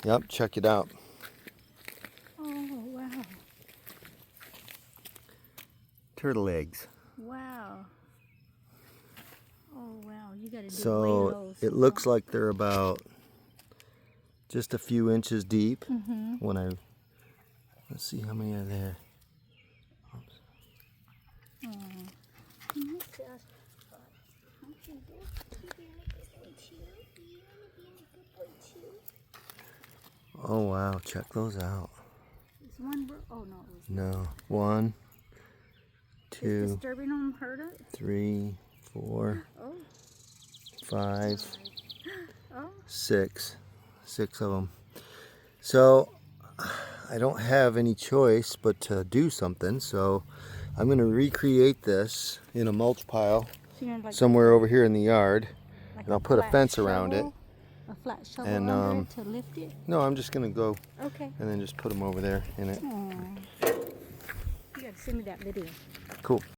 Yep, check it out. Oh, wow. Turtle eggs. Wow. Oh, wow. You got to dig way So low. it looks like they're about just a few inches deep. Mm-hmm. Let's see how many are there. Oh wow, check those out. Is one, oh no. It was No, 1, Is 2, disturbing them hurt it? 3, 4, Oh. 5, Oh. 6 of them. So I don't have any choice but to do something, so I'm going to recreate this in a mulch pile somewhere over here in the yard, and I'll put a fence around it. A flat shovel And under it to lift it? no, I'm just going to go Okay. and then just put them over there in it. Aww. You got to send me that video. Cool.